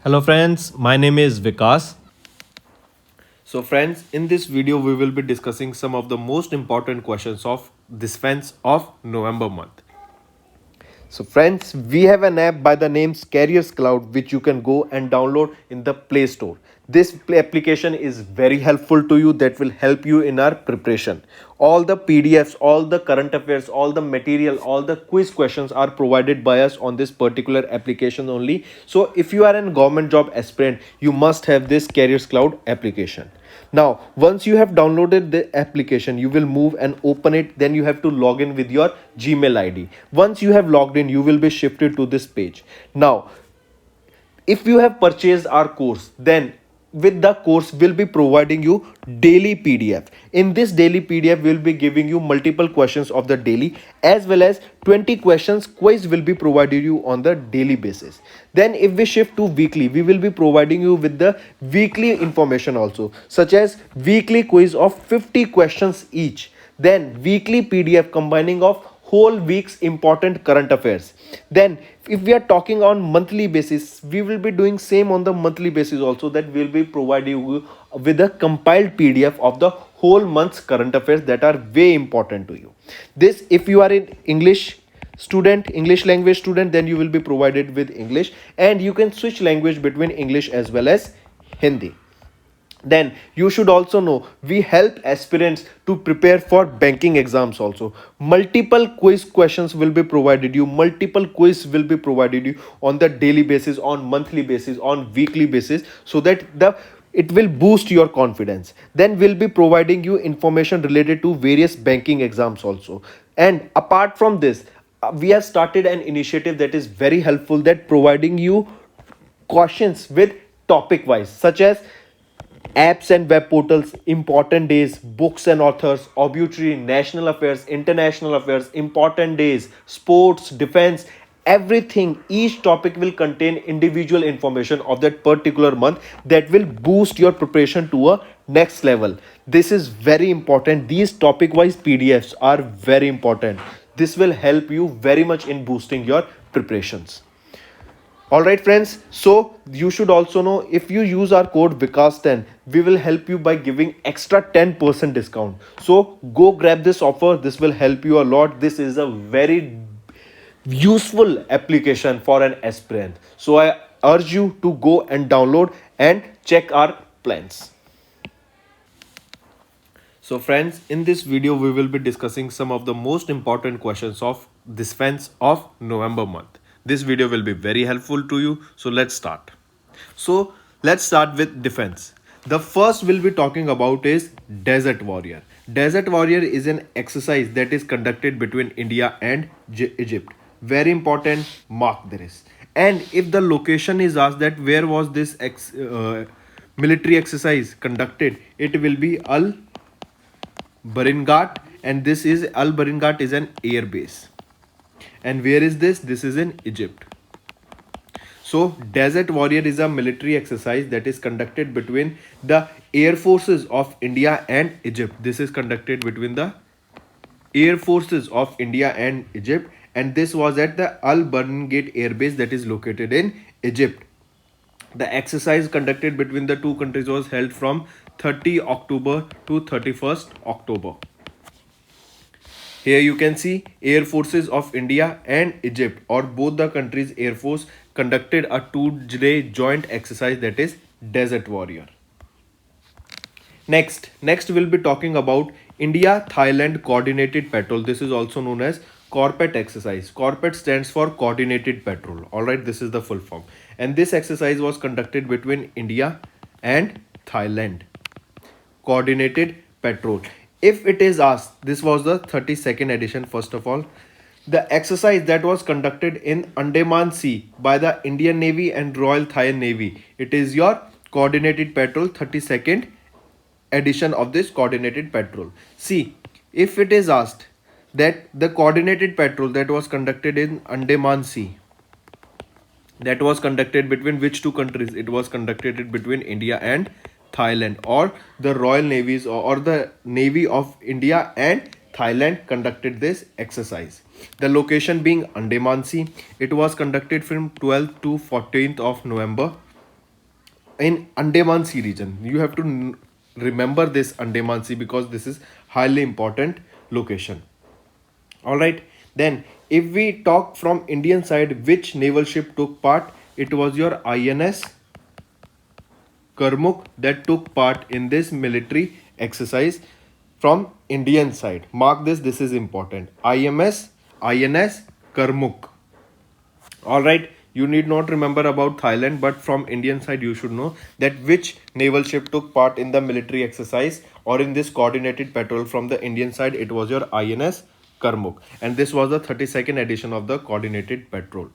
Hello friends, my name is Vikas. So friends, in this video we will be discussing some of the most important questions of defense of November month. So friends, we have an app by the name Carriers Cloud which you can go and download in the Play Store. This application is very helpful to you, that will help you in our preparation. All the PDFs, all the current affairs, all the material, all the quiz questions are provided by us on this particular application only. So if you are a government job aspirant, you must have this Carriers Cloud application. Now, once you have downloaded the application, you will move and open it. Then you have to log in with your Gmail ID. Once you have logged in, you will be shifted to this page. Now, if you have purchased our course, then with the course will be providing you daily PDF. In this daily PDF will be giving you multiple questions of the daily, as well as 20 questions quiz will be provided you on the daily basis. Then if we shift to weekly, we will be providing you with the weekly information also, such as weekly quiz of 50 questions each, then weekly PDF combining of whole week's important current affairs. Then if we are talking on monthly basis, we will be doing same on the monthly basis also, that will be providing you with a compiled PDF of the whole month's current affairs that are way important to you. This, if you are in English language student, then you will be provided with English, and you can switch language between English as well as Hindi. Then you should also know we help aspirants to prepare for banking exams also. Multiple quiz questions will be provided you, multiple quiz will be provided you on the daily basis, on monthly basis, on weekly basis, so that it will boost your confidence. Then we'll be providing you information related to various banking exams also. And apart from this, we have started an initiative that is very helpful, that providing you questions with topic wise, such as apps and web portals, important days, books and authors, obituary, national affairs, international affairs, important days, sports, defense, everything. Each topic will contain individual information of that particular month that will boost your preparation to a next level. This is very important. These topic wise PDFs are very important. This will help you very much in boosting your preparations. Alright friends, so you should also know, if you use our code Vikas10, we will help you by giving extra 10% discount. So go grab this offer, this will help you a lot. This is a very useful application for an aspirant. So I urge you to go and download and check our plans. So friends, in this video we will be discussing some of the most important questions of defense of November month. This video will be very helpful to you. So let's start. So let's start with defense. The first we'll be talking about is Desert Warrior. Desert Warrior is an exercise that is conducted between India and Egypt. Very important, mark this. And if the location is asked that where was this military exercise conducted, it will be Al Baringat, and this is Al Baringat is an air base. And where is this? This is in Egypt. So Desert Warrior is a military exercise that is conducted between the air forces of India and Egypt. This is conducted between the air forces of India and Egypt, and this was at the Al Baringat air base that is located in Egypt. The exercise conducted between the two countries was held from 30 October to 31st October. Here you can see Air Forces of India and Egypt, or both the countries' Air Force, conducted a 2-day joint exercise, that is Desert Warrior. Next we'll be talking about India-Thailand Coordinated Patrol. This is also known as CORPET exercise. CORPET stands for Coordinated Patrol. Alright, this is the full form. And this exercise was conducted between India and Thailand. Coordinated Patrol. If it is asked, this was the 32nd edition. First of all, the exercise that was conducted in Andaman Sea by the Indian Navy and Royal Thai Navy. It is your Coordinated Patrol, 32nd edition of this Coordinated Patrol. See, if it is asked that the Coordinated Patrol that was conducted in Andaman Sea, that was conducted between which two countries? It was conducted between India and Thailand, or the Royal Navies or the Navy of India and Thailand conducted this exercise. The location being Andaman Sea. It was conducted from 12th to 14th of November in Andaman Sea region. You have to remember this Andaman Sea because this is highly important location. All right. Then, if we talk from Indian side, which naval ship took part? It was your INS Karmuk that took part in this military exercise from Indian side. Mark this. This is important. INS Karmuk. All right. You need not remember about Thailand, but from Indian side you should know that which naval ship took part in the military exercise or in this coordinated patrol from the Indian side. It was your INS Karmuk, and this was the 32nd edition of the coordinated patrol.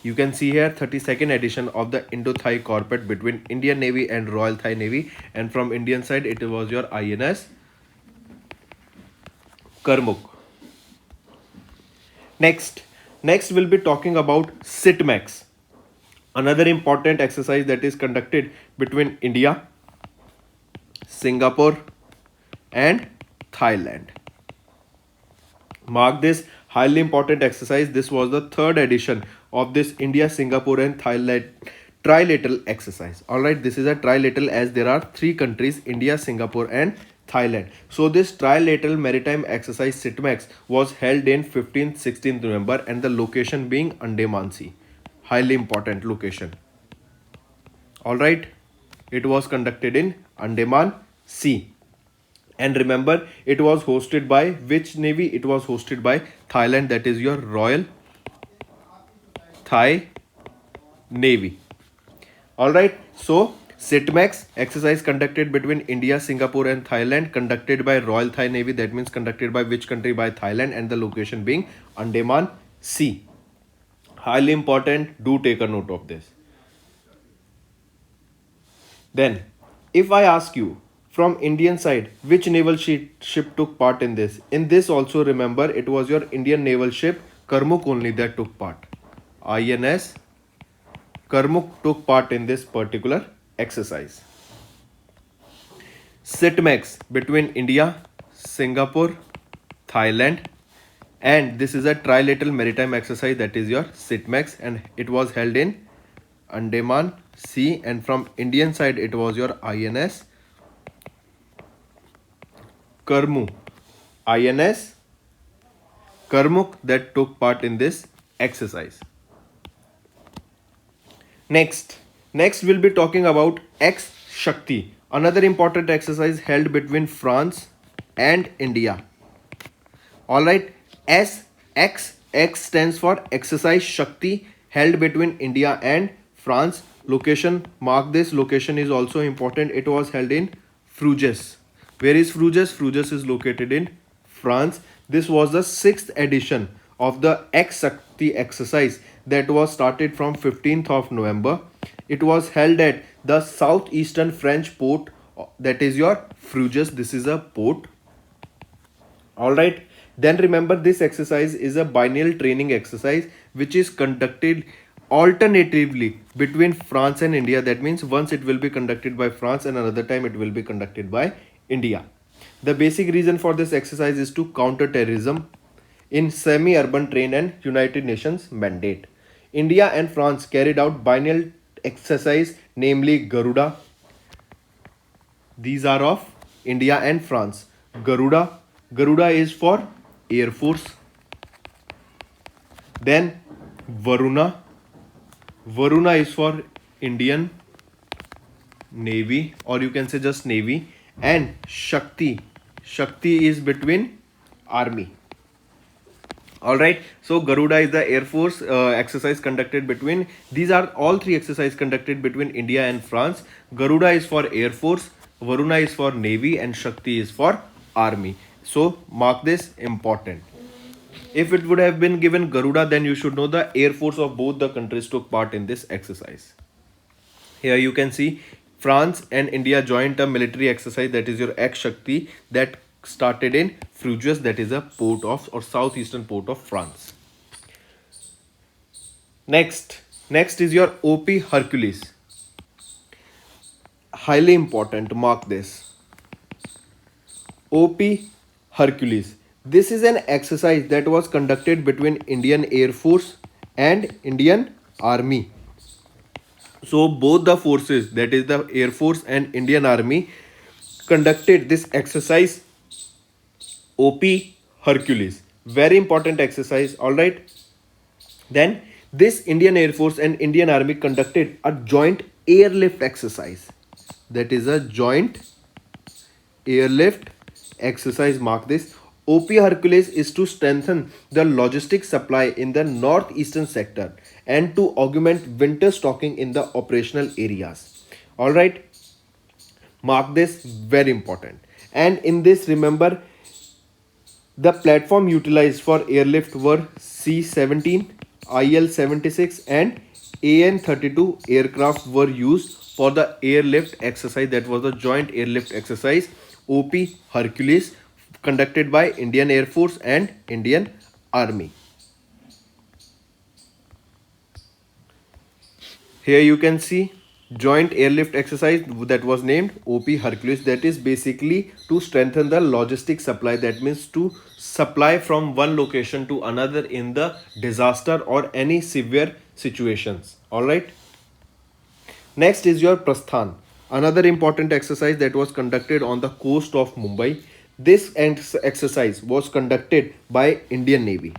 You can see here 32nd edition of the Indo-Thai corporate between Indian Navy and Royal Thai Navy, and from Indian side it was your INS Karmuk. Next we'll be talking about SITMEX, another important exercise that is conducted between India, Singapore and Thailand. Mark this, highly important exercise. This was the third edition of this India, Singapore and Thailand trilateral exercise. All right, this is a trilateral as there are three countries, India, Singapore and Thailand. So this trilateral maritime exercise SITMEX was held in 15th 16th November and the location being Andaman Sea. Highly important location. All right, it was conducted in Andaman Sea. And remember, it was hosted by which navy? It was hosted by Thailand, that is your Royal Thai Navy. All right, so SITMEX exercise conducted between India, Singapore and Thailand, conducted by Royal Thai Navy. That means conducted by which country? By Thailand, and the location being Andaman Sea. Highly important, do take a note of this. Then, if I ask you from Indian side, which naval ship took part in this? In this also remember, it was your Indian naval ship Karmuk only that took part. INS Karmuk took part in this particular exercise. SITMEX between India, Singapore, Thailand, and this is a trilateral maritime exercise, that is your SITMEX, and it was held in Andaman Sea, and from Indian side it was your INS Karmuk that took part in this exercise. Next we'll be talking about X Shakti, another important exercise held between France and India. All right, X stands for Exercise Shakti, held between India and France. Location, mark this, location is also important. It was held in Fruges. Where is Fruges? Fruges is located in France. This was the 6th edition of the X Shakti exercise that was started from 15th of November. It was held at the southeastern French port, that is your Fruges. This is a port. All right. Then remember, this exercise is a biennial training exercise which is conducted alternatively between France and India. That means once it will be conducted by France and another time it will be conducted by India. The basic reason for this exercise is to counter terrorism in semi-urban terrain and United Nations mandate. India and France carried out biennial exercise, namely Garuda. These are of India and France. Garuda is for Air Force. Then Varuna is for Indian Navy, or you can say just Navy. And Shakti is between Army. All right, so Garuda is the Air Force exercise conducted between, these are all three exercises conducted between India and France. Garuda is for Air Force, Varuna is for Navy, and Shakti is for Army. So mark this, important. If it would have been given Garuda, then you should know the Air Force of both the countries took part in this exercise. Here you can see France and India joined a military exercise, that is your X Shakti, that started in Fruges, that is a port of or southeastern port of France. Next is your OP Hercules. Highly important, mark this. OP Hercules. This is an exercise that was conducted between Indian Air Force and Indian Army. So both the forces, that is the Air Force and Indian Army, conducted this exercise OP Hercules. Very important exercise. All right. Then this Indian Air Force and Indian Army conducted a joint airlift exercise. That is a joint airlift exercise. Mark this. OP Hercules is to strengthen the logistic supply in the northeastern sector and to augment winter stocking in the operational areas. All right, mark this, very important. And in this, remember, the platform utilized for airlift were C-17, IL-76 and AN-32 aircraft were used for the airlift exercise. That was the joint airlift exercise OP Hercules, conducted by Indian Air Force and Indian Army. Here you can see joint airlift exercise that was named OP Hercules. That is basically to strengthen the logistic supply. That means to supply from one location to another in the disaster or any severe situations. All right. Next is your Prasthan. Another important exercise that was conducted on the coast of Mumbai. This exercise was conducted by Indian Navy.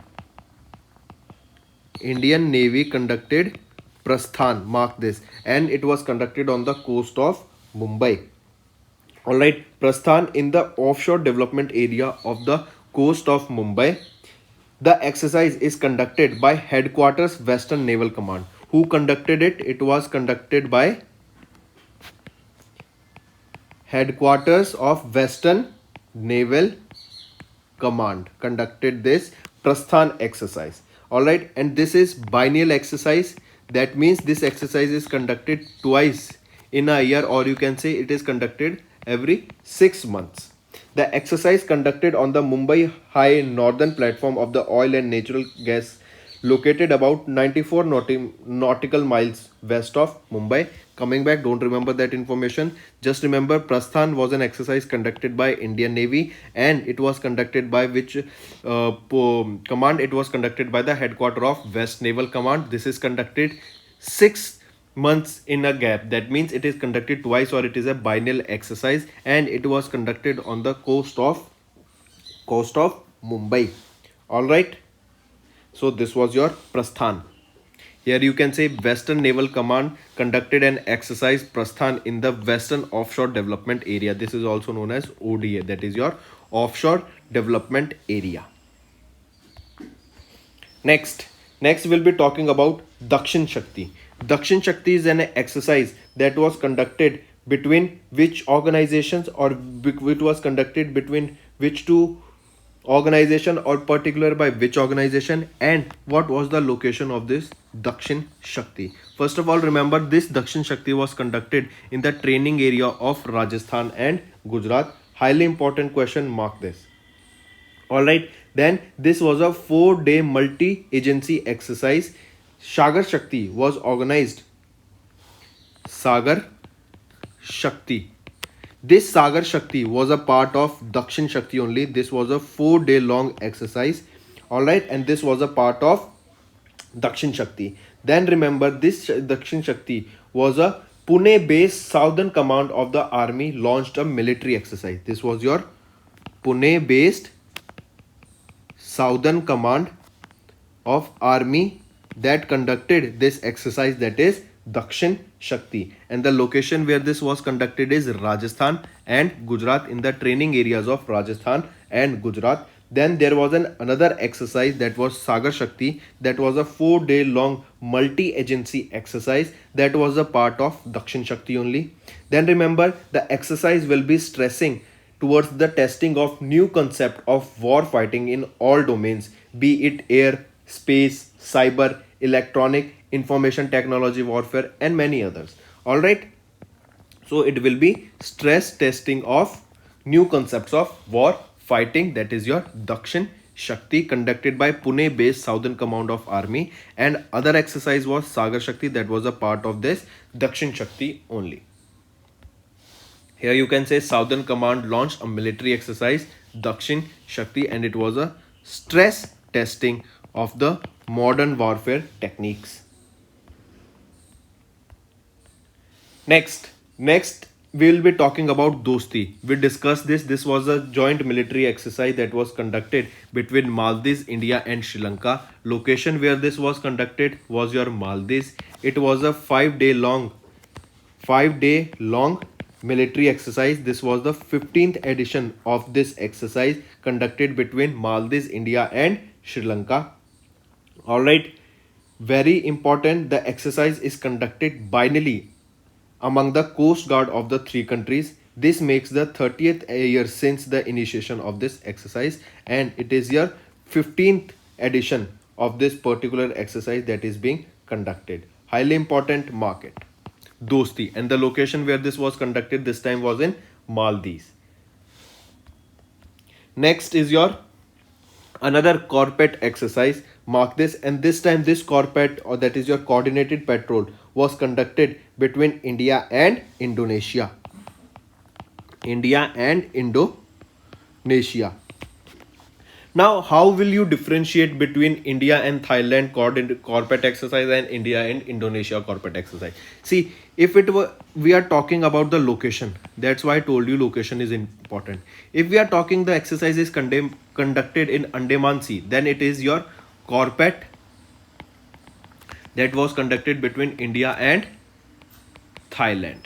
Indian Navy conducted Prasthan, mark this, and it was conducted on the coast of Mumbai. Alright, Prasthan in the offshore development area of the coast of Mumbai. The exercise is conducted by Headquarters Western Naval Command. Who conducted it? It was conducted by Headquarters of Western Naval Command conducted this Prasthan exercise. Alright, and this is biennial exercise. That means this exercise is conducted twice in a year, or you can say it is conducted every 6 months. The exercise conducted on the Mumbai High Northern platform of the oil and natural gas located about 94 nautical miles west of Mumbai. Coming back, don't remember that information. Just remember Prasthan was an exercise conducted by Indian Navy, and it was conducted by which command? It was conducted by the headquarter of West Naval Command. This is conducted 6 months in a gap. That means it is conducted twice, or it is a biennial exercise, and it was conducted on the coast of Mumbai. All right. So this was your Prasthan. Here you can say Western Naval Command conducted an exercise Prasthan in the Western Offshore Development Area. This is also known as ODA. That is your Offshore Development Area. Next we'll be talking about Dakshin Shakti. Dakshin Shakti is an exercise that was conducted between which organizations, or it was conducted between which two organization, or particular by which organization, and what was the location of this Dakshin Shakti. First of all, remember this Dakshin Shakti was conducted in the training area of Rajasthan and Gujarat. Highly important question, mark this. Alright, then this was a 4-day multi-agency exercise. Sagar Shakti was organized. Sagar Shakti. This Sagar Shakti was a part of Dakshin Shakti only. This was a 4-day long exercise. Alright, and this was a part of Dakshin Shakti. Then remember this Dakshin Shakti was a Pune based Southern Command of the Army launched a military exercise. This was your Pune based Southern Command of Army that conducted this exercise, that is Dakshin Shakti, and the location where this was conducted is Rajasthan and Gujarat, in the training areas of Rajasthan and Gujarat. Then there was another exercise that was Sagar Shakti, that was a 4-day long multi-agency exercise that was a part of Dakshin Shakti only. Then remember the exercise will be stressing towards the testing of new concept of war fighting in all domains, be it air, space, cyber, electronic, information technology warfare, and many others. Alright. So it will be stress testing of new concepts of war fighting, that is your Dakshin Shakti, conducted by Pune based Southern Command of Army, and other exercise was Sagar Shakti, that was a part of this Dakshin Shakti only. Here you can say Southern Command launched a military exercise Dakshin Shakti, and it was a stress testing of the modern warfare techniques. Next we will be talking about Dosti. We discussed this. This was a joint military exercise that was conducted between Maldives, India, and Sri Lanka. Location where this was conducted was your Maldives. It was a 5 day long military exercise. This was the 15th edition of this exercise conducted between Maldives, India, and Sri Lanka. All right, very important. The exercise is conducted biennially among the coast guard of the three countries. This makes the 30th year since the initiation of this exercise, and it is your 15th edition of this particular exercise that is being conducted. Highly important market, Dosti, and the location where this was conducted this time was in Maldives. Next is your another corporate exercise, mark this, and this time this corporate, or that is your coordinated patrol, was conducted between India and Indonesia. Now, how will you differentiate between India and Thailand corporate exercise and India and Indonesia corporate exercise? See, if it were, we are talking about the location. That's why I told you location is important. If we are talking the exercise is conducted in Andaman Sea, then it is your corporate that was conducted between India and Thailand.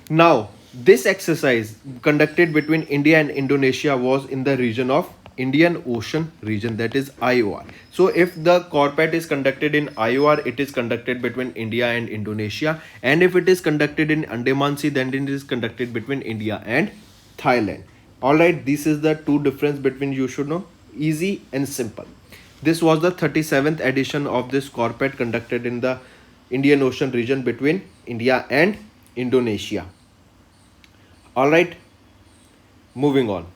Now, this exercise conducted between India and Indonesia was in the region of Indian Ocean region, that is IOR. So if the corporate is conducted in IOR, it is conducted between India and Indonesia, and if it is conducted in Andaman Sea, then it is conducted between India and Thailand. All right, this is the two difference between, you should know, easy and simple. This was the 37th edition of this corporate conducted in the Indian Ocean region between India and Indonesia. All right, moving on.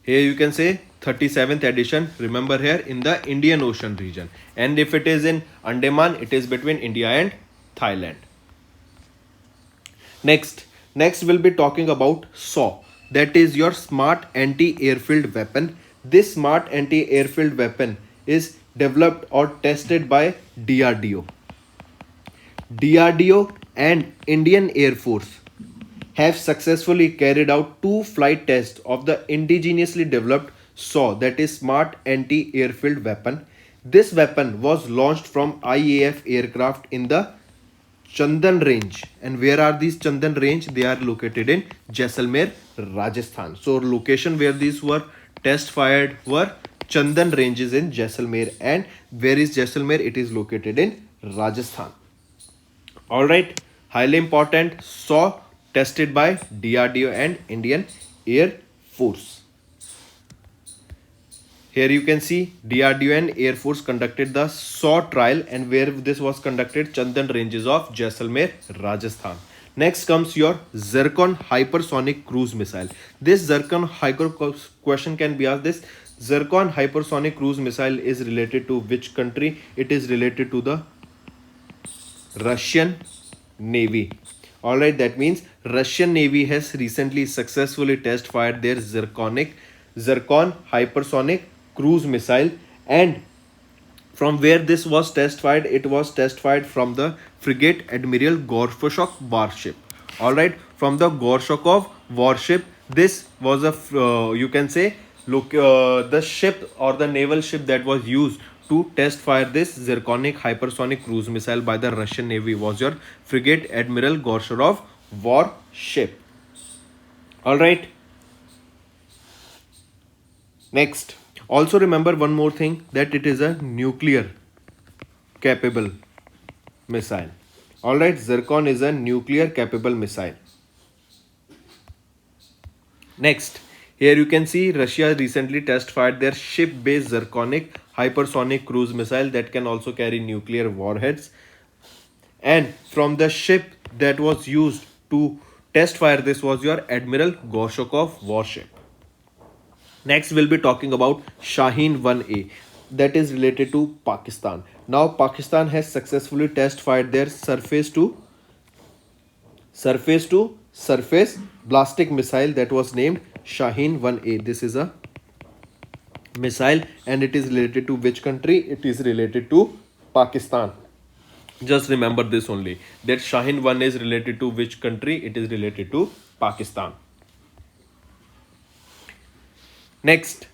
Here you can say 37th edition, remember here, in the Indian Ocean region, and if it is in Andaman, it is between India and Thailand. Next we'll be talking about SAW, that is your smart anti-airfield weapon. This smart anti-airfield weapon is developed or tested by DRDO and Indian Air Force have successfully carried out 2 flight tests of the indigenously developed SAW, that is smart anti-airfield weapon. This weapon was launched from IAF aircraft in the Chandan range. And where are these Chandan range? They are located in Jaisalmer, Rajasthan. So location where these were test fired were Chandan ranges in Jaisalmer. And where is Jaisalmer? It is located in Rajasthan. All right, highly important. SAW tested by DRDO and Indian Air Force. Here you can see DRDO and Air Force conducted the SAW trial, and where this was conducted, Chandan ranges of Jaisalmer, Rajasthan. Next comes your Zircon hypersonic cruise missile. This Zircon question can be asked. This Zircon hypersonic cruise missile is related to which country? It is related to the Russian Navy. Alright, that means Russian Navy has recently successfully test fired their Zircon hypersonic cruise missile, and from where this was test fired, it was test fired from the frigate Admiral Gorbachev warship. Alright, from the Gorbachev warship, this was a you can say the ship or the naval ship that was used to test fire this Zirconic hypersonic cruise missile by the Russian Navy was your frigate Admiral Gorbachev warship. Alright. Next, also remember one more thing, that it is a nuclear capable missile. Alright, Zircon is a nuclear capable missile. Next, here you can see Russia recently test fired their ship-based Zirconic hypersonic cruise missile that can also carry nuclear warheads. And from the ship that was used to test fire this was your Admiral Gorbachev warship. Next, we'll be talking about Shaheen 1A, that is related to Pakistan. Now, Pakistan has successfully test fired their surface to surface ballistic missile that was named Shaheen 1A. This is a missile and it is related to which country? It is related to Pakistan. Just remember this only, that Shaheen 1 is related to which country? It is related to Pakistan. Next,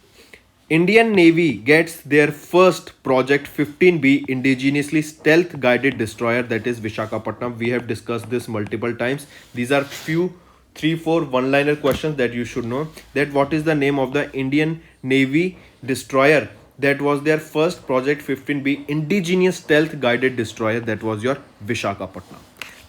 Indian Navy gets their first Project 15B indigenously stealth guided destroyer, that is Vishakhapatnam. We have discussed this multiple times. These are few 3-4 one-liner questions that you should know. That what is the name of the Indian Navy destroyer that was their first Project 15B indigenous stealth guided destroyer? That was your Vishakhapatnam.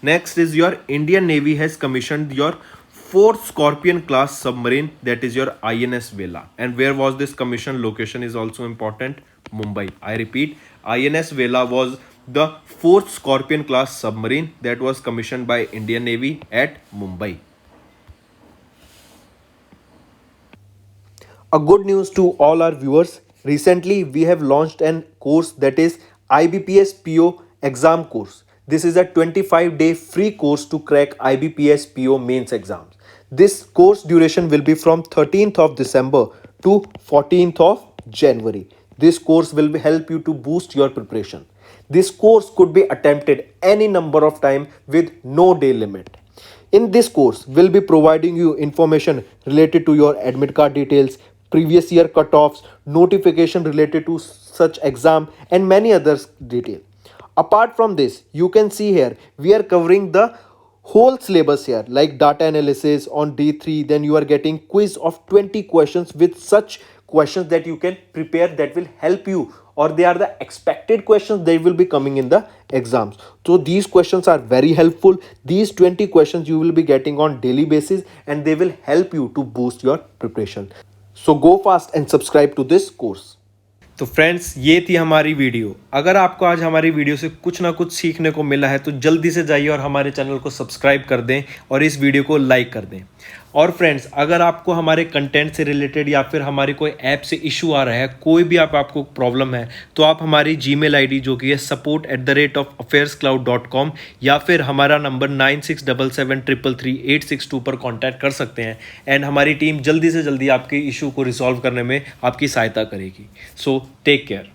Next is your Indian Navy has commissioned your fourth Scorpion class submarine, that is your INS Vela. And where was this commission? Location is also important. Mumbai. I repeat, INS Vela was the fourth Scorpion class submarine that was commissioned by Indian Navy at Mumbai. A good news to all our viewers. Recently, we have launched an course, that is IBPS PO exam course. This is a 25-day free course to crack IBPS PO mains exams. This course duration will be from 13th of December to 14th of January. This course will help you to boost your preparation. This course could be attempted any number of times with no day limit. In this course, we'll be providing you information related to your admit card details, previous year cutoffs, notification related to such exam, and many others detail. Apart from this, you can see here we are covering the whole syllabus here, like data analysis on D3. Then you are getting quiz of 20 questions with such questions that you can prepare, that will help you, or they are the expected questions they will be coming in the exams. So these questions are very helpful. These 20 questions you will be getting on daily basis, and they will help you to boost your preparation. So go fast and subscribe to this course. तो friends, ये थी हमारी video. अगर आपको आज हमारी video से कुछ ना कुछ सीखने को मिला है तो जल्दी से जाइए और हमारे चैनल को सब्सक्राइब कर दें और इस वीडियो को लाइक कर दें. और फ्रेंड्स, अगर आपको हमारे कंटेंट से रिलेटेड या फिर हमारे कोई ऐप से इशू आ रहा है, कोई भी आपको प्रॉब्लम है, तो आप हमारी जीमेल आईडी जो कि है support@affairscloud.com या फिर हमारा नंबर 9677333862 पर कॉन्टैक्ट कर सकते हैं. एंड हमारी टीम जल्दी से जल्दी आपके इशू को रिजॉल्व करने में आपकी सहायता करेगी. So take care.